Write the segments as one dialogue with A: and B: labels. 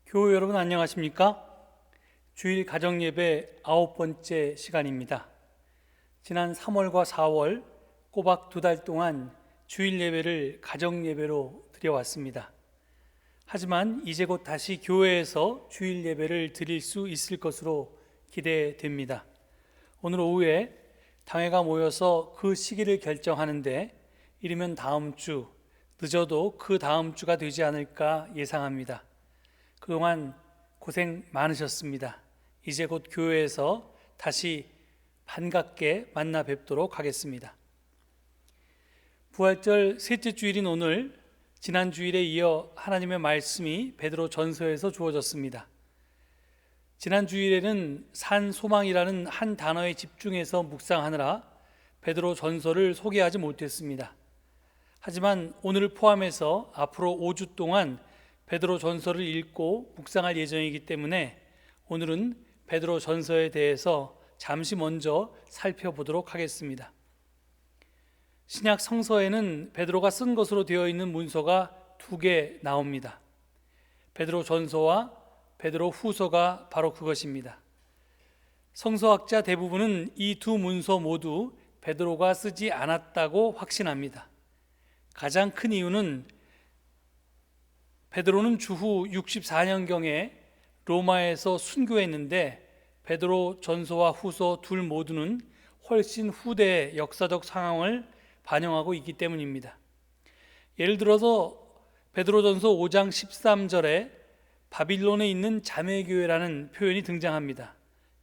A: 교회 여러분 안녕하십니까? 주일 가정예배 9번째 시간입니다. 지난 3월과 4월 꼬박 2달 동안 주일 예배를 가정예배로 드려왔습니다. 하지만 이제 곧 다시 교회에서 주일 예배를 드릴 수 있을 것으로 기대됩니다. 오늘 오후에 당회가 모여서 그 시기를 결정하는데 이르면 다음 주, 늦어도 그 다음 주가 되지 않을까 예상합니다. 그동안 고생 많으셨습니다. 이제 곧 교회에서 다시 반갑게 만나 뵙도록 하겠습니다. 부활절 셋째 주일인 오늘, 지난 주일에 이어 하나님의 말씀이 베드로 전서에서 주어졌습니다. 지난 주일에는 산 소망이라는 한 단어에 집중해서 묵상하느라 베드로 전서를 소개하지 못했습니다. 하지만 오늘을 포함해서 앞으로 5주 동안 베드로 전서를 읽고 묵상할 예정이기 때문에 오늘은 베드로 전서에 대해서 잠시 먼저 살펴보도록 하겠습니다. 신약 성서에는 베드로가 쓴 것으로 되어 있는 문서가 2개 나옵니다. 베드로 전서와 베드로 후서가 바로 그것입니다. 성서학자 대부분은 이 두 문서 모두 베드로가 쓰지 않았다고 확신합니다. 가장 큰 이유는 베드로는 주후 64년경에 로마에서 순교했는데 베드로 전서와 후서 둘 모두는 훨씬 후대의 역사적 상황을 반영하고 있기 때문입니다. 예를 들어서 베드로 전서 5장 13절에 바빌론에 있는 자매교회라는 표현이 등장합니다.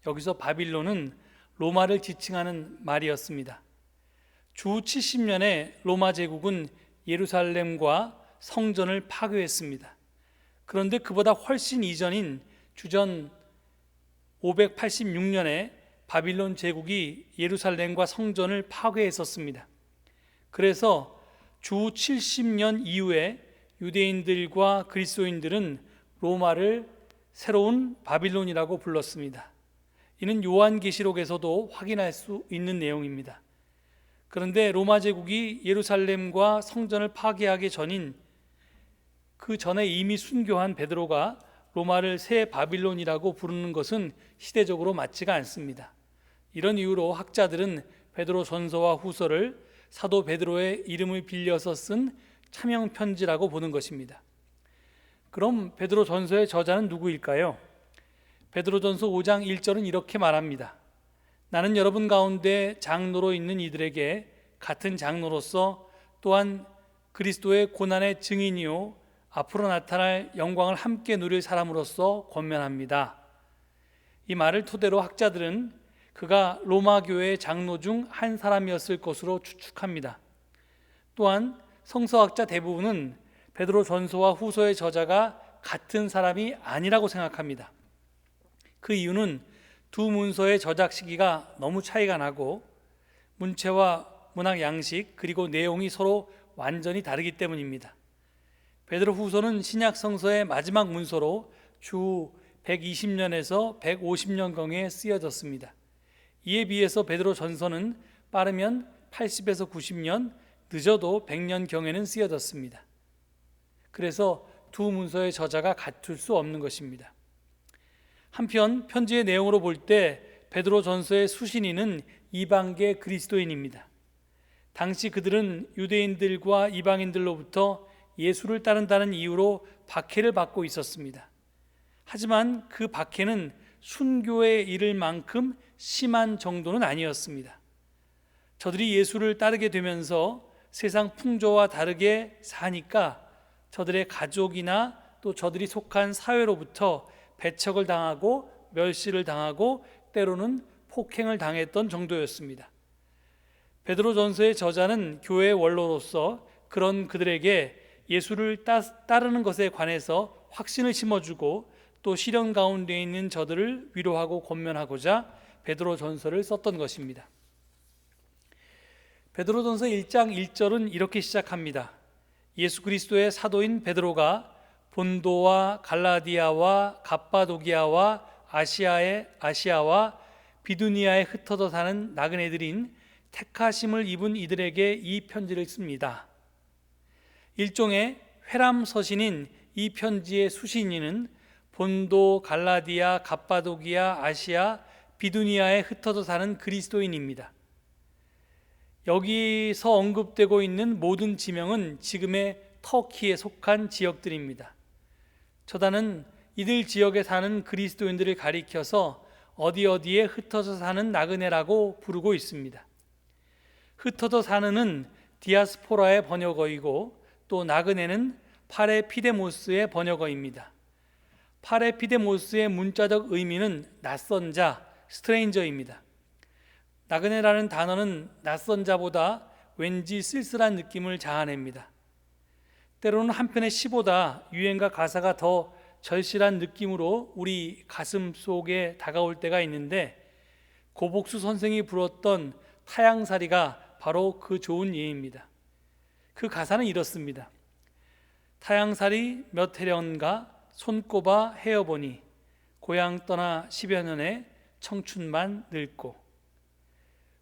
A: 여기서 바빌론은 로마를 지칭하는 말이었습니다. 주후 70년에 로마 제국은 예루살렘과 성전을 파괴했습니다. 그런데 그보다 훨씬 이전인 주전 586년에 바빌론 제국이 예루살렘과 성전을 파괴했었습니다. 그래서 주후 70년 이후에 유대인들과 그리스도인들은 로마를 새로운 바빌론이라고 불렀습니다. 이는 요한계시록에서도 확인할 수 있는 내용입니다. 그런데 로마 제국이 예루살렘과 성전을 파괴하기 전인 그 전에 이미 순교한 베드로가 로마를 새 바빌론이라고 부르는 것은 시대적으로 맞지가 않습니다. 이런 이유로 학자들은 베드로 전서와 후서를 사도 베드로의 이름을 빌려서 쓴 차명 편지라고 보는 것입니다. 그럼 베드로 전서의 저자는 누구일까요? 베드로 전서 5장 1절은 이렇게 말합니다. 나는 여러분 가운데 장로로 있는 이들에게 같은 장로로서 또한 그리스도의 고난의 증인이요 앞으로 나타날 영광을 함께 누릴 사람으로서 권면합니다. 이 말을 토대로 학자들은 그가 로마 교회의 장로 중 한 사람이었을 것으로 추측합니다. 또한 성서학자 대부분은 베드로 전서와 후서의 저자가 같은 사람이 아니라고 생각합니다. 그 이유는 두 문서의 저작 시기가 너무 차이가 나고 문체와 문학 양식 그리고 내용이 서로 완전히 다르기 때문입니다. 베드로 후서는 신약 성서의 마지막 문서로 주 120년에서 150년경에 쓰여졌습니다. 이에 비해서 베드로 전서는 빠르면 80에서 90년, 늦어도 100년경에는 쓰여졌습니다. 그래서 두 문서의 저자가 같을 수 없는 것입니다. 한편 편지의 내용으로 볼 때 베드로 전서의 수신인은 이방계 그리스도인입니다. 당시 그들은 유대인들과 이방인들로부터 예수를 따른다는 이유로 박해를 받고 있었습니다. 하지만 그 박해는 순교에 이를 만큼 심한 정도는 아니었습니다. 저들이 예수를 따르게 되면서 세상 풍조와 다르게 사니까 저들의 가족이나 또 저들이 속한 사회로부터 배척을 당하고 멸시를 당하고 때로는 폭행을 당했던 정도였습니다. 베드로 전서의 저자는 교회의 원로로서 그런 그들에게 예수를 따르는 것에 관해서 확신을 심어주고 또 시련 가운데 있는 저들을 위로하고 권면하고자 베드로 전서를 썼던 것입니다. 베드로 전서 1장 1절은 이렇게 시작합니다. 예수 그리스도의 사도인 베드로가 본도와 갈라디아와 갑바도기아와 아시아와 비두니아에 흩어져 사는 나그네들인 택하심을 입은 이들에게 이 편지를 씁니다. 일종의 회람서신인 이 편지의 수신인은 본도, 갈라디아, 갑바도기아, 아시아, 비두니아에 흩어져 사는 그리스도인입니다. 여기서 언급되고 있는 모든 지명은 지금의 터키에 속한 지역들입니다. 저자는 이들 지역에 사는 그리스도인들을 가리켜서 어디에 흩어져 사는 나그네라고 부르고 있습니다. 흩어져 사는은 디아스포라의 번역어이고 또 나그네는 파레피데모스의 번역어입니다. 파레피데모스의 문자적 의미는 낯선 자, 스트레인저입니다. 나그네라는 단어는 낯선 자보다 왠지 쓸쓸한 느낌을 자아냅니다. 때로는 한편의 시보다 유행가 가사가 더 절실한 느낌으로 우리 가슴 속에 다가올 때가 있는데, 고복수 선생이 불었던 타양살이가 바로 그 좋은 예입니다. 그 가사는 이렇습니다. 타양살이 몇 해련가 손꼽아 헤어보니 고향 떠나 10여 년에 청춘만 늙고,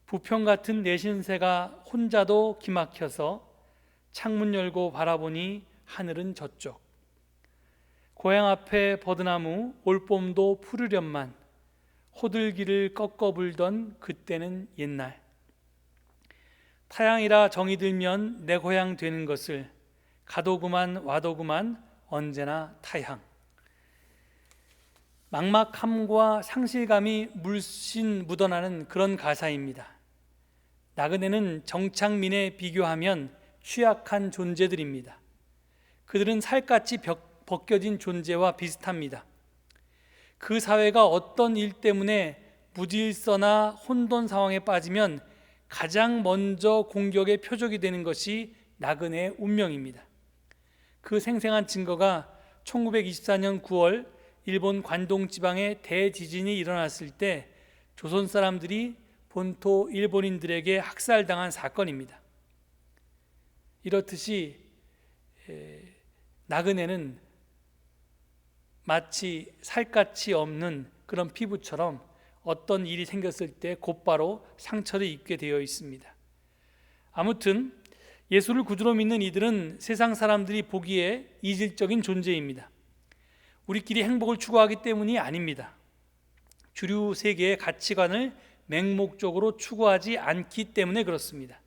A: 부평 같은 내 신세가 혼자도 기막혀서 창문 열고 바라보니 하늘은 저쪽, 고향 앞에 버드나무 올봄도 푸르련만 호들기를 꺾어 불던 그때는 옛날, 타양이라 정이 들면 내 고향 되는 것을 가도구만 와도구만 언제나 타향. 막막함과 상실감이 물씬 묻어나는 그런 가사입니다. 나그네는 정착민에 비교하면 취약한 존재들입니다. 그들은 살갗이 벗겨진 존재와 비슷합니다. 그 사회가 어떤 일 때문에 무질서나 혼돈 상황에 빠지면 가장 먼저 공격의 표적이 되는 것이 나그네의 운명입니다. 그 생생한 증거가 1924년 9월 일본 관동 지방에 대지진이 일어났을 때 조선 사람들이 본토 일본인들에게 학살당한 사건입니다. 이렇듯이 나그네는 마치 살갗이 없는 그런 피부처럼 어떤 일이 생겼을 때 곧바로 상처를 입게 되어 있습니다. 아무튼 예수를 구주로 믿는 이들은 세상 사람들이 보기에 이질적인 존재입니다. 우리끼리 행복을 추구하기 때문이 아닙니다. 주류 세계의 가치관을 맹목적으로 추구하지 않기 때문에 그렇습니다.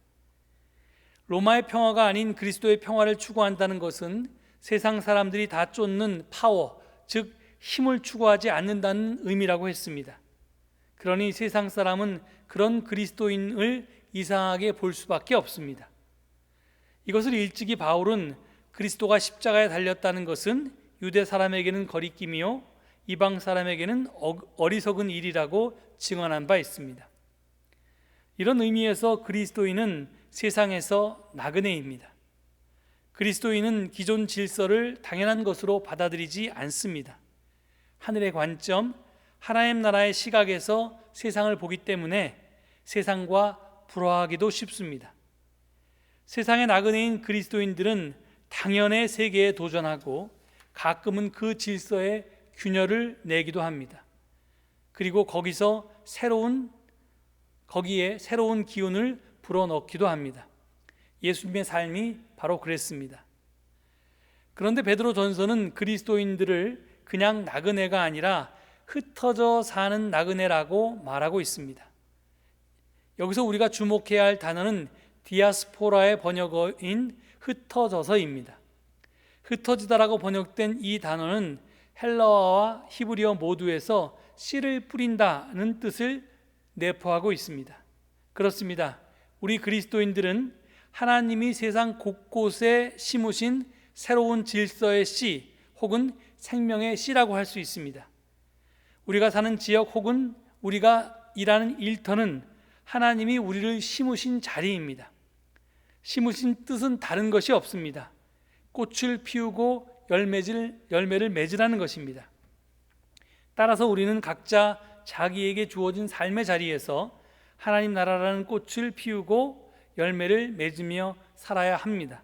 A: 로마의 평화가 아닌 그리스도의 평화를 추구한다는 것은 세상 사람들이 다 쫓는 파워, 즉 힘을 추구하지 않는다는 의미라고 했습니다. 그러니 세상 사람은 그런 그리스도인을 이상하게 볼 수밖에 없습니다. 이것을 일찍이 바울은 그리스도가 십자가에 달렸다는 것은 유대 사람에게는 거리낌이요 이방 사람에게는 어리석은 일이라고 증언한 바 있습니다. 이런 의미에서 그리스도인은 세상에서 나그네입니다. 그리스도인은 기존 질서를 당연한 것으로 받아들이지 않습니다. 하늘의 관점, 하나님 나라의 시각에서 세상을 보기 때문에 세상과 불화하기도 쉽습니다. 세상의 나그네인 그리스도인들은 당연의 세계에 도전하고 가끔은 그 질서에 균열을 내기도 합니다. 그리고 거기에 새로운 기운을 불어넣기도 합니다. 예수님의 삶이 바로 그랬습니다. 그런데 베드로 전서는 그리스도인들을 그냥 나그네가 아니라 흩어져 사는 나그네라고 말하고 있습니다. 여기서 우리가 주목해야 할 단어는 디아스포라의 번역어인 흩어져서입니다. 흩어지다라고 번역된 이 단어는 헬라어와 히브리어 모두에서 씨를 뿌린다는 뜻을 내포하고 있습니다. 그렇습니다. 우리 그리스도인들은 하나님이 세상 곳곳에 심으신 새로운 질서의 씨 혹은 생명의 씨라고 할 수 있습니다. 우리가 사는 지역 혹은 우리가 일하는 일터는 하나님이 우리를 심으신 자리입니다. 심으신 뜻은 다른 것이 없습니다. 꽃을 피우고 열매를 맺으라는 것입니다. 따라서 우리는 각자 자기에게 주어진 삶의 자리에서 하나님 나라라는 꽃을 피우고 열매를 맺으며 살아야 합니다.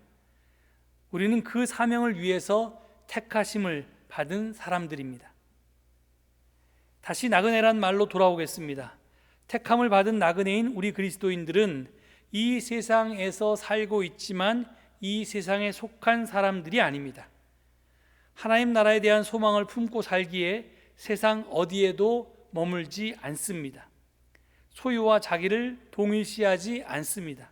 A: 우리는 그 사명을 위해서 택하심을 받은 사람들입니다. 다시 나그네란 말로 돌아오겠습니다. 택함을 받은 나그네인 우리 그리스도인들은 이 세상에서 살고 있지만 이 세상에 속한 사람들이 아닙니다. 하나님 나라에 대한 소망을 품고 살기에 세상 어디에도 머물지 않습니다. 소유와 자기를 동일시하지 않습니다.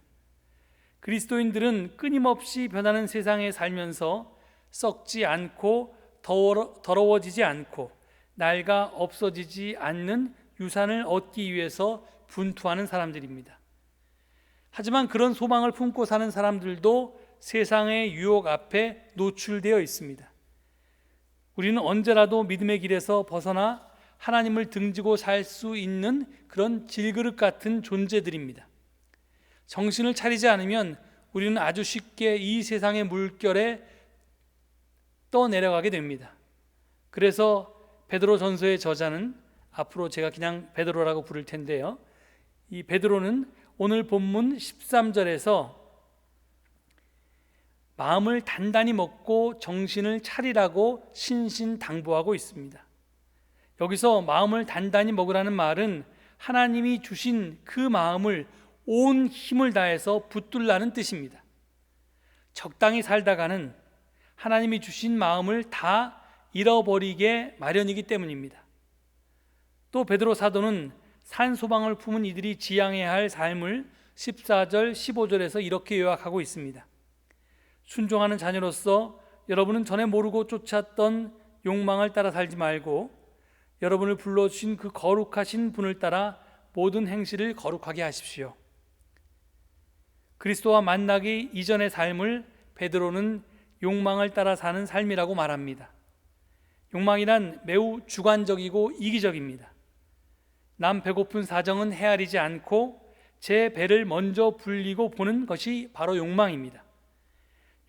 A: 그리스도인들은 끊임없이 변하는 세상에 살면서 썩지 않고 더러워지지 않고 낡아 없어지지 않는 유산을 얻기 위해서 분투하는 사람들입니다. 하지만 그런 소망을 품고 사는 사람들도 세상의 유혹 앞에 노출되어 있습니다. 우리는 언제라도 믿음의 길에서 벗어나 하나님을 등지고 살 수 있는 그런 질그릇 같은 존재들입니다. 정신을 차리지 않으면 우리는 아주 쉽게 이 세상의 물결에 떠내려가게 됩니다. 그래서 베드로전서의 저자는, 앞으로 제가 그냥 베드로라고 부를 텐데요, 이 베드로는 오늘 본문 13절에서 마음을 단단히 먹고 정신을 차리라고 신신당부하고 있습니다. 여기서 마음을 단단히 먹으라는 말은 하나님이 주신 그 마음을 온 힘을 다해서 붙들라는 뜻입니다. 적당히 살다가는 하나님이 주신 마음을 다 잃어버리게 마련이기 때문입니다. 또 베드로 사도는 산소망을 품은 이들이 지향해야 할 삶을 14절, 15절에서 이렇게 요약하고 있습니다. 순종하는 자녀로서 여러분은 전에 모르고 쫓았던 욕망을 따라 살지 말고 여러분을 불러주신 그 거룩하신 분을 따라 모든 행실을 거룩하게 하십시오. 그리스도와 만나기 이전의 삶을 베드로는 욕망을 따라 사는 삶이라고 말합니다. 욕망이란 매우 주관적이고 이기적입니다. 남 배고픈 사정은 헤아리지 않고 제 배를 먼저 불리고 보는 것이 바로 욕망입니다.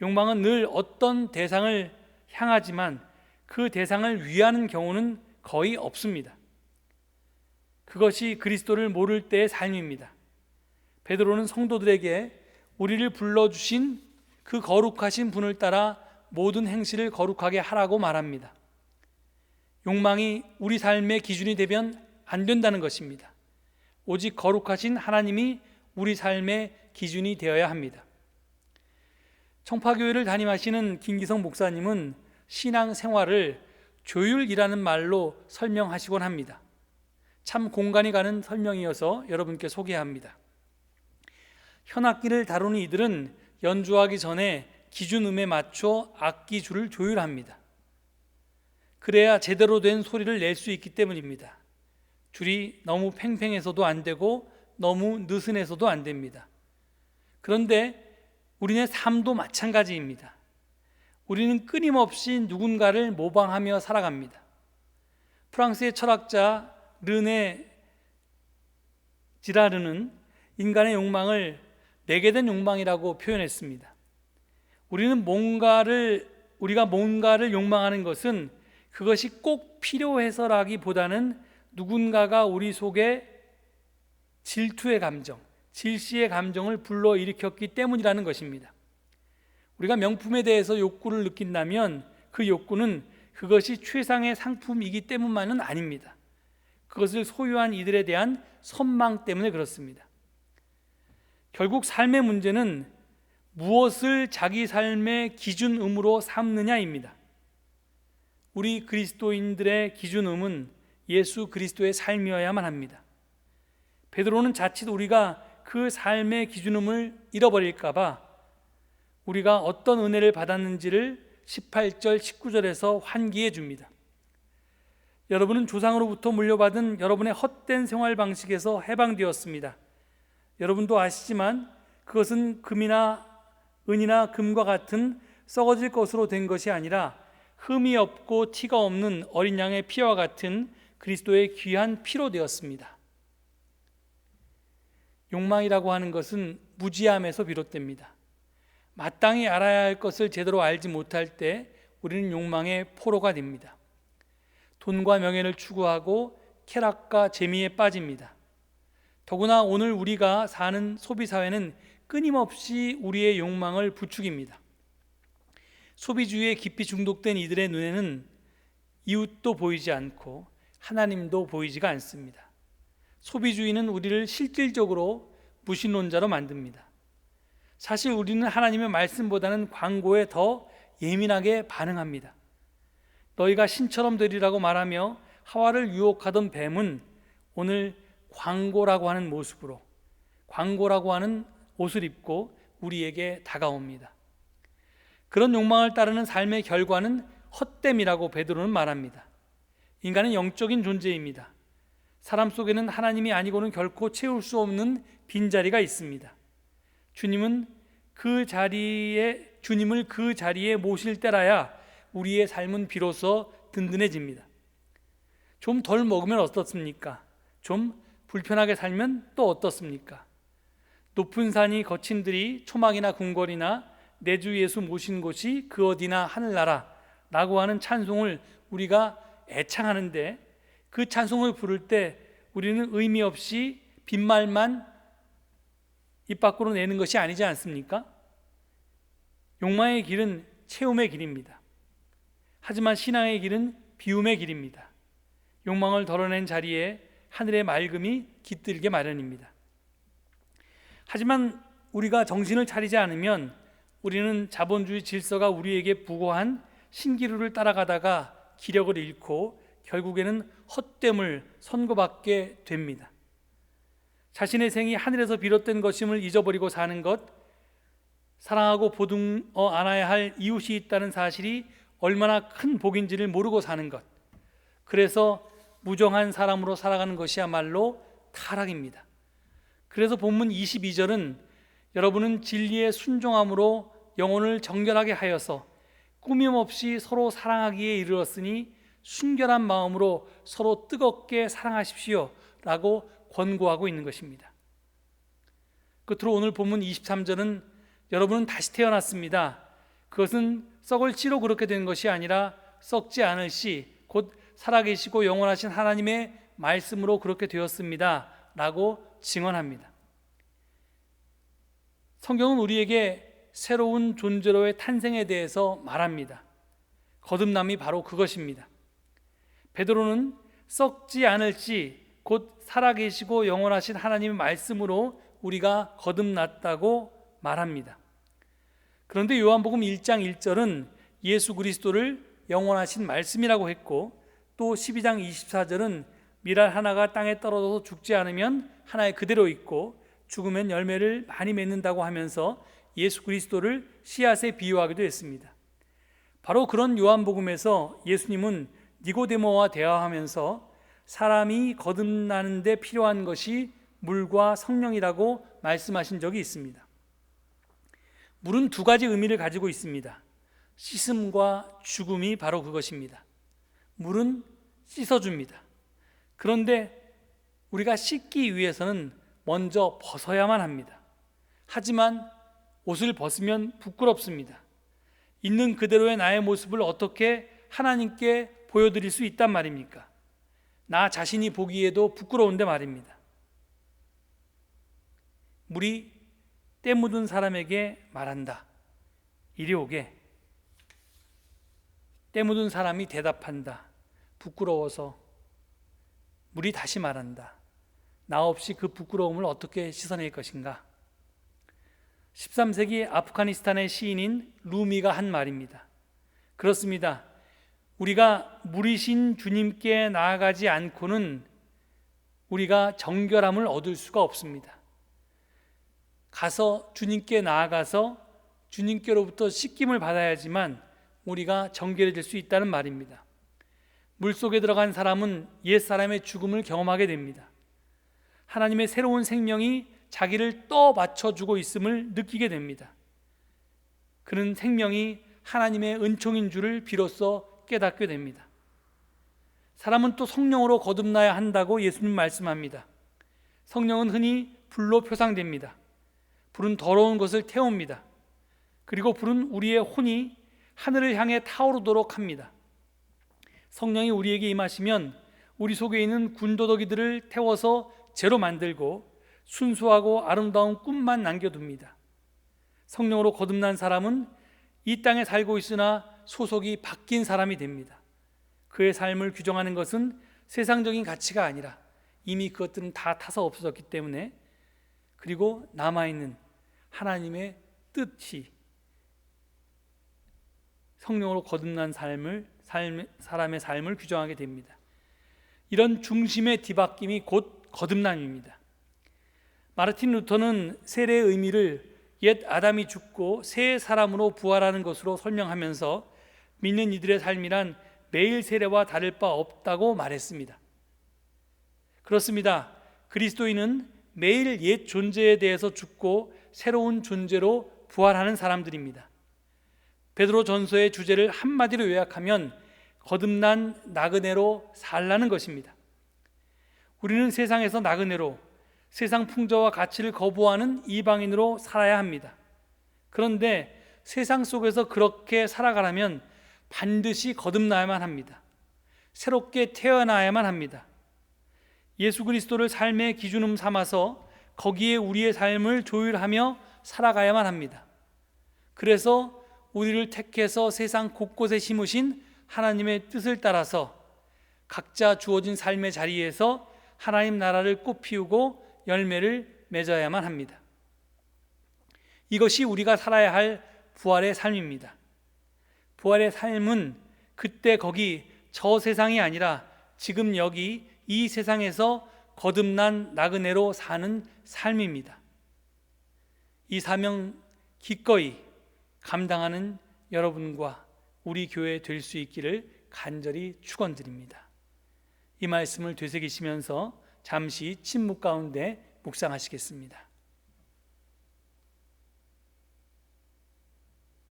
A: 욕망은 늘 어떤 대상을 향하지만 그 대상을 위하는 경우는 거의 없습니다. 그것이 그리스도를 모를 때의 삶입니다. 베드로는 성도들에게 우리를 불러주신 그 거룩하신 분을 따라 모든 행실을 거룩하게 하라고 말합니다. 욕망이 우리 삶의 기준이 되면 안 된다는 것입니다. 오직 거룩하신 하나님이 우리 삶의 기준이 되어야 합니다. 청파교회를 담임하시는 김기성 목사님은 신앙생활을 조율이라는 말로 설명하시곤 합니다. 참 공간이 가는 설명이어서 여러분께 소개합니다. 현악기를 다루는 이들은 연주하기 전에 기준음에 맞춰 악기 줄을 조율합니다. 그래야 제대로 된 소리를 낼 수 있기 때문입니다. 줄이 너무 팽팽해서도 안 되고 너무 느슨해서도 안 됩니다. 그런데 우리의 삶도 마찬가지입니다. 우리는 끊임없이 누군가를 모방하며 살아갑니다. 프랑스의 철학자 르네 지라르는 인간의 욕망을 내게 된 욕망이라고 표현했습니다. 우리가 뭔가를 욕망하는 것은 그것이 꼭 필요해서라기보다는 누군가가 우리 속에 질투의 감정, 질시의 감정을 불러일으켰기 때문이라는 것입니다. 우리가 명품에 대해서 욕구를 느낀다면 그 욕구는 그것이 최상의 상품이기 때문만은 아닙니다. 그것을 소유한 이들에 대한 선망 때문에 그렇습니다. 결국 삶의 문제는 무엇을 자기 삶의 기준음으로 삼느냐입니다. 우리 그리스도인들의 기준음은 예수 그리스도의 삶이어야만 합니다. 베드로는 자칫 우리가 그 삶의 기준음을 잃어버릴까 봐 우리가 어떤 은혜를 받았는지를 18절, 19절에서 환기해 줍니다. 여러분은 조상으로부터 물려받은 여러분의 헛된 생활 방식에서 해방되었습니다. 여러분도 아시지만 그것은 금이나 은이나 금과 같은 썩어질 것으로 된 것이 아니라 흠이 없고 티가 없는 어린 양의 피와 같은 그리스도의 귀한 피로 되었습니다. 욕망이라고 하는 것은 무지함에서 비롯됩니다. 마땅히 알아야 할 것을 제대로 알지 못할 때 우리는 욕망의 포로가 됩니다. 돈과 명예를 추구하고 쾌락과 재미에 빠집니다. 더구나 오늘 우리가 사는 소비사회는 끊임없이 우리의 욕망을 부추깁니다. 소비주의에 깊이 중독된 이들의 눈에는 이웃도 보이지 않고 하나님도 보이지가 않습니다. 소비주의는 우리를 실질적으로 무신론자로 만듭니다. 사실 우리는 하나님의 말씀보다는 광고에 더 예민하게 반응합니다. 너희가 신처럼 되리라고 말하며 하와를 유혹하던 뱀은 오늘 광고라고 하는 모습으로, 광고라고 하는 옷을 입고 우리에게 다가옵니다. 그런 욕망을 따르는 삶의 결과는 헛됨이라고 베드로는 말합니다. 인간은 영적인 존재입니다. 사람 속에는 하나님이 아니고는 결코 채울 수 없는 빈자리가 있습니다. 주님을 그 자리에 모실 때라야 우리의 삶은 비로소 든든해집니다. 좀 덜 먹으면 어떻습니까? 좀 불편하게 살면 또 어떻습니까? 높은 산이 거친 들이 초막이나 궁궐이나 내 주 예수 모신 곳이 그 어디나 하늘나라 라고 하는 찬송을 우리가 애창하는데, 그 찬송을 부를 때 우리는 의미 없이 빈말만 입 밖으로 내는 것이 아니지 않습니까? 욕망의 길은 채움의 길입니다. 하지만 신앙의 길은 비움의 길입니다. 욕망을 덜어낸 자리에 하늘의 맑음이 깃들게 마련입니다. 하지만 우리가 정신을 차리지 않으면 우리는 자본주의 질서가 우리에게 부고한 신기루를 따라가다가 기력을 잃고 결국에는 헛됨을 선고받게 됩니다. 자신의 생이 하늘에서 비롯된 것임을 잊어버리고 사는 것, 사랑하고 보듬어 안아야 할 이웃이 있다는 사실이 얼마나 큰 복인지를 모르고 사는 것, 그래서 무정한 사람으로 살아가는 것이야말로 타락입니다. 그래서 본문 22절은 여러분은 진리의 순종함으로 영혼을 정결하게 하여서 꾸밈없이 서로 사랑하기에 이르렀으니 순결한 마음으로 서로 뜨겁게 사랑하십시오 라고 권고하고 있는 것입니다. 끝으로 오늘 본문 23절은 여러분은 다시 태어났습니다. 그것은 썩을 씨로 그렇게 된 것이 아니라 썩지 않을 씨, 곧 살아계시고 영원하신 하나님의 말씀으로 그렇게 되었습니다 라고 증언합니다. 성경은 우리에게 새로운 존재로의 탄생에 대해서 말합니다. 거듭남이 바로 그것입니다. 베드로는 썩지 않을 씨, 곧 살아계시고 영원하신 하나님의 말씀으로 우리가 거듭났다고 말합니다. 그런데 요한복음 1장 1절은 예수 그리스도를 영원하신 말씀이라고 했고, 또 12장 24절은 밀알 하나가 땅에 떨어져서 죽지 않으면 하나에 그대로 있고 죽으면 열매를 많이 맺는다고 하면서 예수 그리스도를 씨앗에 비유하기도 했습니다. 바로 그런 요한복음에서 예수님은 니고데모와 대화하면서 사람이 거듭나는 데 필요한 것이 물과 성령이라고 말씀하신 적이 있습니다. 물은 두 가지 의미를 가지고 있습니다. 씻음과 죽음이 바로 그것입니다. 물은 씻어줍니다. 그런데 우리가 씻기 위해서는 먼저 벗어야만 합니다. 하지만 옷을 벗으면 부끄럽습니다. 있는 그대로의 나의 모습을 어떻게 하나님께 보여드릴 수 있단 말입니까? 나 자신이 보기에도 부끄러운데 말입니다. 물이 때 묻은 사람에게 말한다. 이리 오게. 때 묻은 사람이 대답한다. 부끄러워서. 물이 다시 말한다. 나 없이 그 부끄러움을 어떻게 씻어낼 것인가? 13세기 아프가니스탄의 시인인 루미가 한 말입니다. 그렇습니다. 우리가 물이신 주님께 나아가지 않고는 우리가 정결함을 얻을 수가 없습니다. 가서 주님께 나아가서 주님께로부터 씻김을 받아야지만 우리가 정결해질 수 있다는 말입니다. 물속에 들어간 사람은 옛사람의 죽음을 경험하게 됩니다. 하나님의 새로운 생명이 자기를 떠받쳐주고 있음을 느끼게 됩니다. 그는 생명이 하나님의 은총인 줄을 비로소 깨닫게 됩니다. 사람은 또 성령으로 거듭나야 한다고 예수님 말씀합니다. 성령은 흔히 불로 표상됩니다. 불은 더러운 것을 태웁니다. 그리고 불은 우리의 혼이 하늘을 향해 타오르도록 합니다. 성령이 우리에게 임하시면 우리 속에 있는 군더더기들을 태워서 죄로 만들고 순수하고 아름다운 꿈만 남겨둡니다. 성령으로 거듭난 사람은 이 땅에 살고 있으나 소속이 바뀐 사람이 됩니다. 그의 삶을 규정하는 것은 세상적인 가치가 아니라 이미 그것들은 다 타서 없어졌기 때문에, 그리고 남아있는 하나님의 뜻이 성령으로 거듭난 사람의 삶을 규정하게 됩니다. 이런 중심의 뒤바뀜이 곧 거듭남입니다. 마르틴 루터는 세례의 의미를 옛 아담이 죽고 새 사람으로 부활하는 것으로 설명하면서 믿는 이들의 삶이란 매일 세례와 다를 바 없다고 말했습니다. 그렇습니다. 그리스도인은 매일 옛 존재에 대해서 죽고 새로운 존재로 부활하는 사람들입니다. 베드로 전서의 주제를 한마디로 요약하면 거듭난 나그네로 살라는 것입니다. 우리는 세상에서 나그네로 세상 풍조와 가치를 거부하는 이방인으로 살아야 합니다. 그런데 세상 속에서 그렇게 살아가려면 반드시 거듭나야만 합니다. 새롭게 태어나야만 합니다. 예수 그리스도를 삶의 기준음 삼아서 거기에 우리의 삶을 조율하며 살아가야만 합니다. 그래서 우리를 택해서 세상 곳곳에 심으신 하나님의 뜻을 따라서 각자 주어진 삶의 자리에서 하나님 나라를 꽃피우고 열매를 맺어야만 합니다. 이것이 우리가 살아야 할 부활의 삶입니다. 부활의 삶은 그때 거기 저 세상이 아니라 지금 여기 이 세상에서 거듭난 나그네로 사는 삶입니다. 이 사명 기꺼이 감당하는 여러분과 우리 교회 될 수 있기를 간절히 축원드립니다. 이 말씀을 되새기시면서 잠시 침묵 가운데 묵상하시겠습니다.